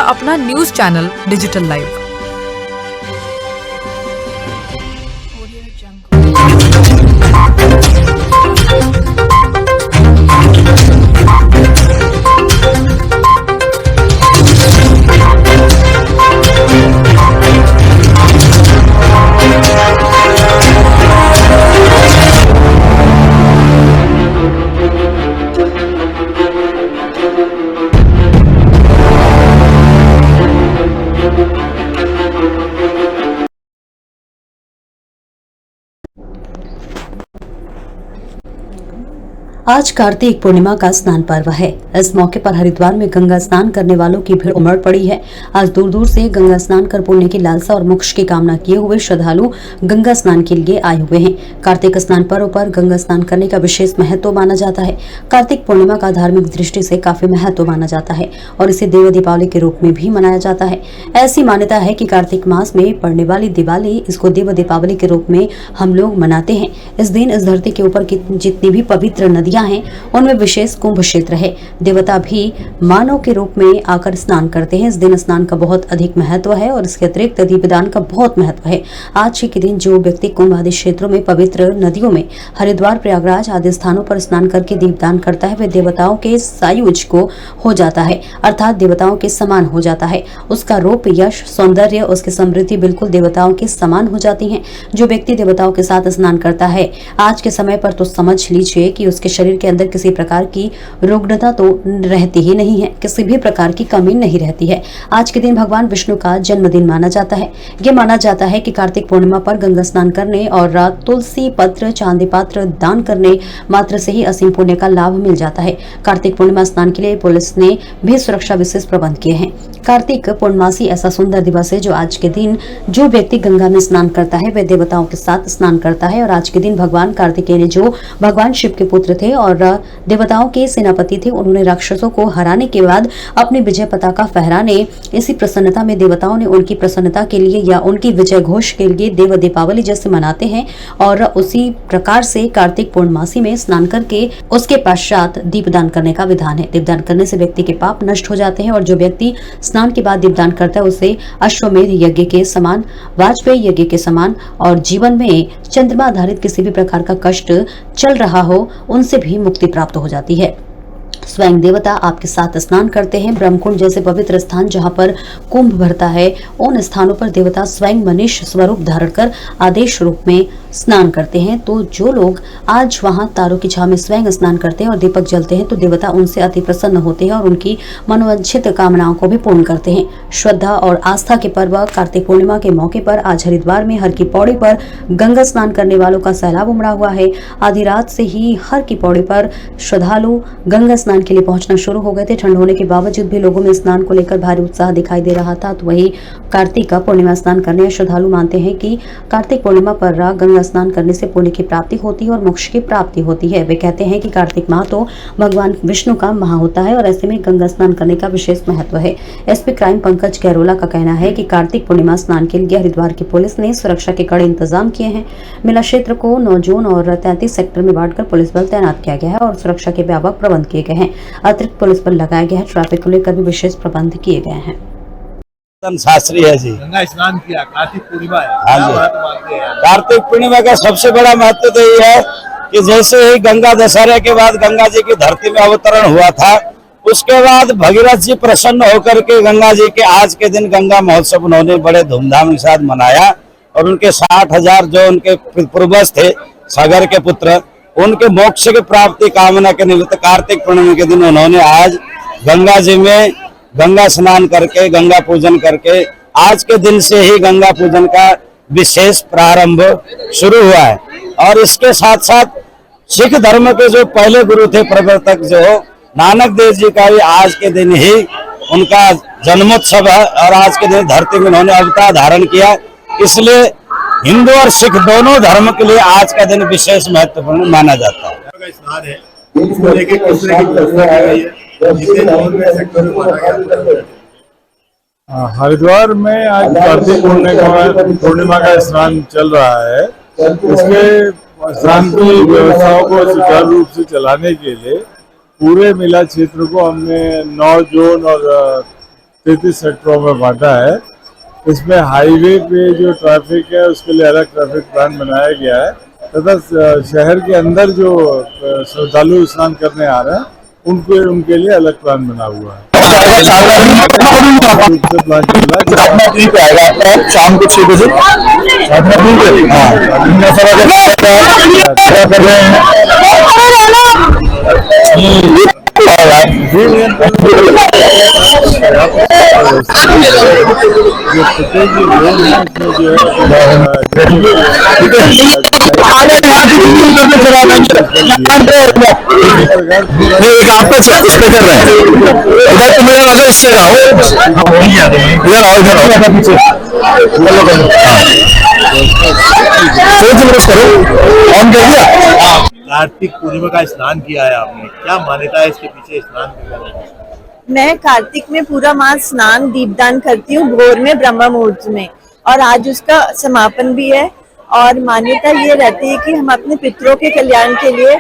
अपना news channel digital live. आज कार्तिक पूर्णिमा का स्नान पर्व है। इस मौके पर हरिद्वार में गंगा स्नान करने वालों की भीड़ उमड़ पड़ी है। आज दूर दूर से गंगा स्नान कर पुण्य की लालसा और मोक्ष की कामना किए हुए श्रद्धालु गंगा स्नान के लिए आए हुए हैं। कार्तिक स्नान पर्व पर गंगा स्नान करने का विशेष महत्व माना जाता है। कार्तिक पूर्णिमा का धार्मिक दृष्टि से काफी महत्व माना जाता है और इसे देव दीपावली के रूप में भी मनाया जाता है। ऐसी मान्यता है कि कार्तिक मास में पड़ने वाली दिवाली, इसको देव दीपावली के रूप में हम लोग मनाते हैं। इस दिन इस धरती के ऊपर जितनी भी पवित्र नदियां हैं उनमें विशेष कुंभ क्षेत्र है। देवता भी मानव के रूप में आकर स्नान करते हैं। इस दिन स्नान का बहुत अधिक महत्व है और इसके अतिरिक्त दीपदान का बहुत महत्व है। आज के दिन जो व्यक्ति कुंभ आदि क्षेत्रों में पवित्र नदियों में हरिद्वार, प्रयागराज आदि स्थानों पर स्नान करके दीपदान करता है, वह देवताओं के सायुज को हो जाता है, अर्थात देवताओं के समान हो जाता है। उसका रूप, यश, सौंदर्य, उसकी समृद्धि बिल्कुल देवताओं के समान हो जाती है। जो व्यक्ति देवताओं के साथ स्नान करता है आज के समय पर, तो समझ लीजिए कि उसके शरीर के अंदर किसी प्रकार की रुग्णता तो रहती ही नहीं है, किसी भी प्रकार की कमी नहीं रहती है। आज के दिन भगवान विष्णु का जन्मदिन माना जाता है। ये माना जाता है कि कार्तिक पूर्णिमा पर गंगा स्नान करने और रात तुलसी पत्र, चांदी पात्र दान करने मात्र से ही असीम पुण्य का लाभ मिल जाता है। कार्तिक पूर्णिमा स्नान के लिए पुलिस ने भी सुरक्षा विशेष प्रबंध किए हैं। कार्तिक पूर्णमासी ऐसा सुंदर दिवस है जो आज के दिन जो व्यक्ति गंगा में स्नान करता है वह देवताओं के साथ स्नान करता है। और आज के दिन भगवान कार्तिकेय ने, जो भगवान शिव के पुत्र थे और देवताओं के सेनापति थे, उन्होंने राक्षसों को हराने के बाद अपनी विजय पताका फहराने, इसी प्रसन्नता में देवताओं ने उनकी प्रसन्नता के लिए या उनकी विजय घोष के लिए देव दीपावली जैसे मनाते हैं। और उसी प्रकार से कार्तिक पूर्णमासी में स्नान करके उसके पश्चात दीपदान करने का विधान है। दीपदान करने से व्यक्ति के पाप नष्ट हो जाते हैं और जो व्यक्ति स्नान के बाद दीपदान करता है उसे अश्वमेध यज्ञ के समान, वाजपेयी यज्ञ के समान और जीवन में चंद्रमा आधारित किसी भी प्रकार का कष्ट चल रहा हो उनसे भी मुक्ति प्राप्त हो जाती है। स्वयं देवता आपके साथ स्नान करते हैं। ब्रह्मकुंड जैसे पवित्र स्थान जहां पर कुंभ भरता है, उन स्थानों पर देवता स्वयं मनुष्य स्वरूप धारण कर आदेश रूप में स्नान करते हैं। तो जो लोग आज वहां तारों की छाव में स्वयं स्नान करते हैं और दीपक जलते हैं तो देवता उनसे अति प्रसन्न होते हैं और उनकी मनोवांछित कामनाओं को भी पूर्ण करते हैं। श्रद्धा और आस्था के पर्व कार्तिक पूर्णिमा के मौके पर आज हरिद्वार में हर की पौड़ी पर गंगा स्नान करने वालों का सैलाब उमड़ा हुआ है। आधी रात से ही हर की पौड़ी पर श्रद्धालु गंगा स्नान के लिए पहुंचना शुरू हो गए थे। ठंड होने के बावजूद भी लोगों में स्नान को लेकर भारी उत्साह दिखाई दे रहा था। तो वही कार्तिक का पूर्णिमा स्नान करने श्रद्धालु मानते हैं कि कार्तिक पूर्णिमा पर गंगा स्नान करने से पुण्य की प्राप्ति होती है और मोक्ष की प्राप्ति होती है। वे कहते हैं कि कार्तिक माह तो भगवान विष्णु का माह होता है और ऐसे में गंगा स्नान करने का विशेष महत्व है। एसपी क्राइम पंकज कैरोला का कहना है कि कार्तिक पूर्णिमा स्नान के लिए हरिद्वार की पुलिस ने सुरक्षा के कड़े इंतजाम किए हैं। मेला क्षेत्र को 9 जोन और 33 सेक्टर में बांटकर पुलिस बल तैनात किया गया है और सुरक्षा के व्यापक प्रबंध किए गए हैं। अतिरिक्त पुलिस बल लगाया गया है। ट्रैफिक को लेकर भी विशेष प्रबंध किए गए हैं। शास्त्री है जी, गंगा स्नान किया, कार्तिक पूर्णिमा है। हाँ जी, कार्तिक पूर्णिमा का सबसे बड़ा महत्व तो ये है कि जैसे ही गंगा दशहरे के बाद गंगा जी की धरती में अवतरण हुआ था, उसके बाद भगीरथ जी प्रसन्न होकर के गंगा जी के आज के दिन गंगा महोत्सव उन्होंने बड़े धूमधाम के साथ मनाया और उनके 60,000 जो उनके पूर्वज थे सागर के पुत्र, उनके मोक्ष की प्राप्ति कामना के निमित्त कार्तिक पूर्णिमा के दिन उन्होंने आज गंगा जी में गंगा स्नान करके, गंगा पूजन करके, आज के दिन से ही गंगा पूजन का विशेष प्रारंभ शुरू हुआ है। और इसके साथ साथ सिख धर्म के जो पहले गुरु थे, प्रवर्तक जो नानक देव जी का भी आज के दिन ही उनका जन्मोत्सव है और आज के दिन धरती में उन्होंने अवतार धारण किया। इसलिए हिंदू और सिख दोनों धर्म के लिए आज का दिन विशेष महत्वपूर्ण माना जाता है। हरिद्वार में आज कार्तिक पूर्णिमा का स्नान चल रहा है। इसके स्नान की व्यवस्थाओं को सुचारू रूप से चलाने के लिए पूरे मेला क्षेत्र को हमने 9 जोन और 33 सेक्टरों में बांटा है। इसमें हाईवे पे जो ट्रैफिक है उसके लिए अलग ट्रैफिक प्लान बनाया गया है तथा शहर के अंदर जो श्रद्धालु स्नान करने आ रहे हैं उनके लिए अलग प्लान बना हुआ है। प्लान चल रहा है शाम को 6 बजे जो प्रत्येक जोन है उसमें जो कार्तिक पूर्णिमा का स्नान किया है आपने, क्या मान्यता है इसके पीछे स्नान करने की? मैं कार्तिक में पूरा माह स्नान दीपदान करती हूँ भोर में ब्रह्म मुहूर्त में, और आज उसका समापन भी है। और मान्यता ये रहती है कि हम अपने पितरों के कल्याण के लिए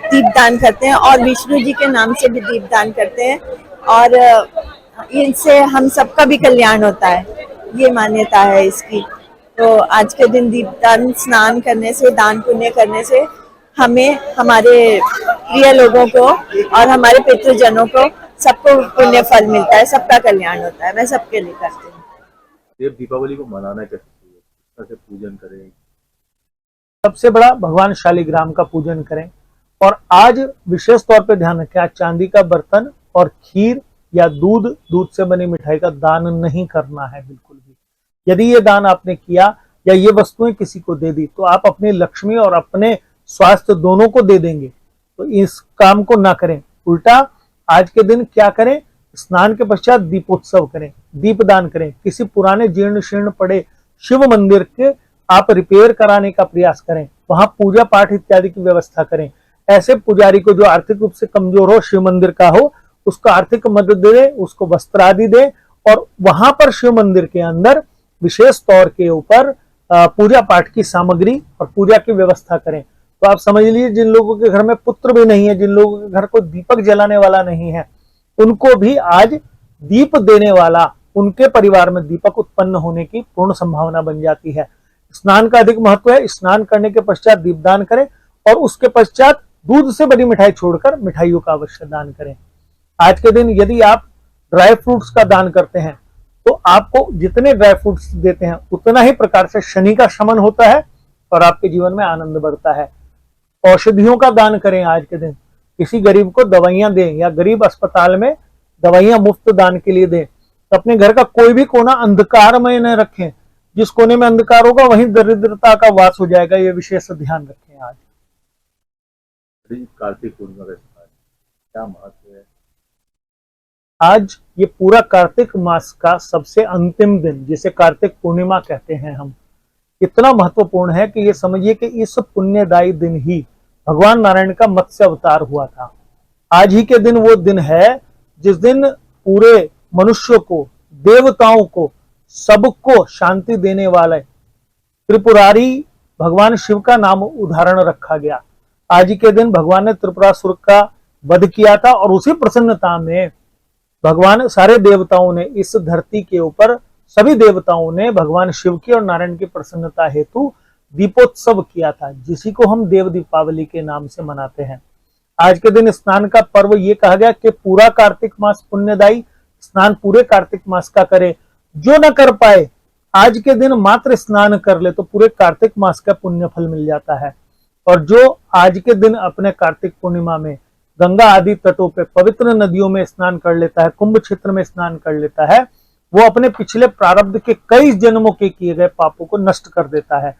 दीपदान करते हैं और विष्णु जी के नाम से भी दीपदान करते हैं, और इनसे हम सबका भी कल्याण होता है, ये मान्यता है इसकी। तो आज के दिन दीपदान स्नान करने से, दान पुण्य करने से हमें, हमारे प्रिय लोगों को और हमारे पितृजनों को सबको पुण्य फल मिलता है, सबका कल्याण होता है। मैं सबके लिए करती हूँ। देव दीपावली को मनाना कैसे चाहिए, किस तरह से पूजन करें? सबसे बड़ा भगवान शालिग्राम का पूजन करें, और आज विशेष तौर पे ध्यान रखें, आज चांदी का बर्तन और खीर या दूध से बनी मिठाई का दान नहीं करना है बिल्कुल भी। यदि ये दान आपने किया या ये वस्तुएं किसी को दे दी तो आप अपनी लक्ष्मी और अपने स्वास्थ्य दोनों को दे देंगे, तो इस काम को ना करें। उल्टा आज के दिन क्या करें, स्नान के पश्चात दीपोत्सव करें, दीपदान करें, किसी पुराने जीर्ण शीर्ण पड़े शिव मंदिर के आप रिपेयर कराने का प्रयास करें, वहां पूजा पाठ इत्यादि की व्यवस्था करें। ऐसे पुजारी को जो आर्थिक रूप से कमजोर हो, शिव मंदिर का हो, उसको आर्थिक मदद दे, उसको वस्त्र आदि दे, और वहां पर शिव मंदिर के अंदर विशेष तौर के ऊपर पूजा पाठ की सामग्री और पूजा की व्यवस्था करें। तो आप समझ लीजिए, जिन लोगों के घर में पुत्र भी नहीं है, जिन लोगों के घर को दीपक जलाने वाला नहीं है, उनको भी आज दीप देने वाला, उनके परिवार में दीपक उत्पन्न होने की पूर्ण संभावना बन जाती है। स्नान का अधिक महत्व है। स्नान करने के पश्चात दीपदान करें, और उसके पश्चात दूध से बनी मिठाई छोड़कर मिठाइयों का अवश्य दान करें। आज के दिन यदि आप ड्राई फ्रूट्स का दान करते हैं तो आपको जितने ड्राई फ्रूट्स देते हैं उतना ही प्रकार से शनि का शमन होता है और आपके जीवन में आनंद बढ़ता है। औषधियों का दान करें आज के दिन, किसी गरीब को दवाइयां दें या गरीब अस्पताल में दवाइयां मुफ्त दान के लिए दें। अपने घर का कोई भी कोना अंधकारमय न रखें, जिस कोने में अंधकार होगा वहीं दरिद्रता का वास हो जाएगा, ये विशेष ध्यान रखें। आज कार्तिक पूर्णिमा का स्नान क्या महत्व है? आज ये पूरा कार्तिक मास का सबसे अंतिम दिन, जिसे कार्तिक पूर्णिमा कहते हैं हम, इतना महत्वपूर्ण है कि ये समझिए कि इस पुण्यदायी दिन ही भगवान नारायण का मत्स्य अवतार हुआ था। आज ही के दिन वो दिन है जिस दिन पूरे मनुष्य को, देवताओं को, सबको शांति देने वाले त्रिपुरारी भगवान शिव का नाम उदाहरण रखा गया। आज ही के दिन भगवान ने त्रिपुरासुर का वध किया था, और उसी प्रसन्नता में भगवान, सारे देवताओं ने, इस धरती के ऊपर सभी देवताओं ने भगवान शिव की और नारायण की प्रसन्नता हेतु दीपोत्सव किया था, जिसी को हम देव दीपावली के नाम से मनाते हैं। आज के दिन स्नान का पर्व ये कहा गया कि पूरा कार्तिक मास पुण्यदायी, स्नान पूरे कार्तिक मास का करे। जो न कर पाए आज के दिन मात्र स्नान कर ले तो पूरे कार्तिक मास का पुण्य फल मिल जाता है। और जो आज के दिन अपने कार्तिक पूर्णिमा में गंगा आदि तटों पे पवित्र नदियों में स्नान कर लेता है, कुंभ क्षेत्र में स्नान कर लेता है, वो अपने पिछले प्रारब्ध के कई जन्मों के किए गए पापों को नष्ट कर देता है।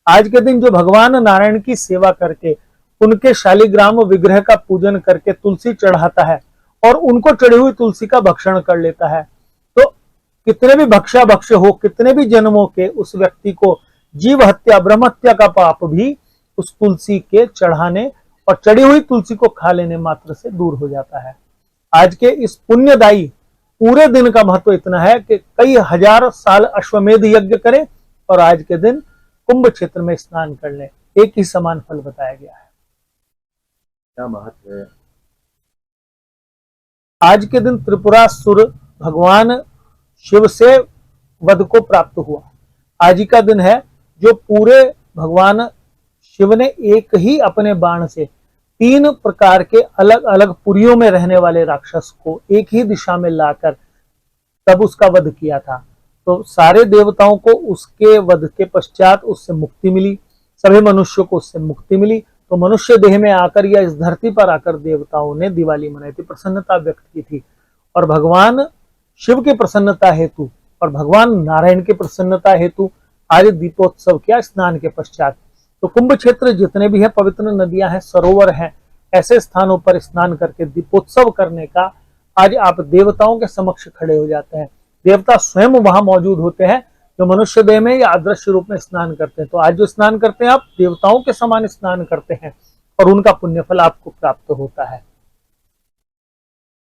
आज के दिन जो भगवान नारायण की सेवा करके, उनके शालिग्राम विग्रह का पूजन करके तुलसी चढ़ाता है और उनको चढ़ी हुई तुलसी का भक्षण कर लेता है, तो कितने भी भक्षा भक्ष हो, कितने भी जन्मों के उस व्यक्ति को जीव हत्या, ब्रह्म हत्या का पाप भी उस तुलसी के चढ़ाने और चढ़ी हुई तुलसी को खा लेने मात्र से दूर हो जाता है। आज के इस पुण्यदायी पूरे दिन का महत्व इतना है कि कई हजार साल अश्वमेध यज्ञ करें और आज के दिन कुंभ क्षेत्र में स्नान कर लें, एक ही समान फल बताया गया है। क्या महत्व है? आज के दिन त्रिपुरासुर भगवान शिव से वध को प्राप्त हुआ। आज ही का दिन है जो पूरे भगवान शिव ने एक ही अपने बाण से 3 प्रकार के अलग अलग पुरियों में रहने वाले राक्षस को एक ही दिशा में लाकर तब उसका वध किया था। तो सारे देवताओं को उसके वध के पश्चात उससे मुक्ति मिली, सभी मनुष्यों को उससे मुक्ति मिली। तो मनुष्य देह में आकर या इस धरती पर आकर देवताओं ने दिवाली मनाई थी, प्रसन्नता व्यक्त की थी। और भगवान शिव की प्रसन्नता हेतु और भगवान नारायण की प्रसन्नता हेतु आज दीपोत्सव किया स्नान के पश्चात। तो कुंभ क्षेत्र जितने भी है, पवित्र नदियां हैं, सरोवर हैं, ऐसे स्थानों पर स्नान करके दीपोत्सव करने का आज आप देवताओं के समक्ष खड़े हो जाते हैं। देवता स्वयं वहां मौजूद होते हैं जो मनुष्य देह में या अदृश्य रूप में स्नान करते हैं। तो आज जो स्नान करते हैं आप देवताओं के समान स्नान करते हैं और उनका पुण्यफल आपको प्राप्त होता है।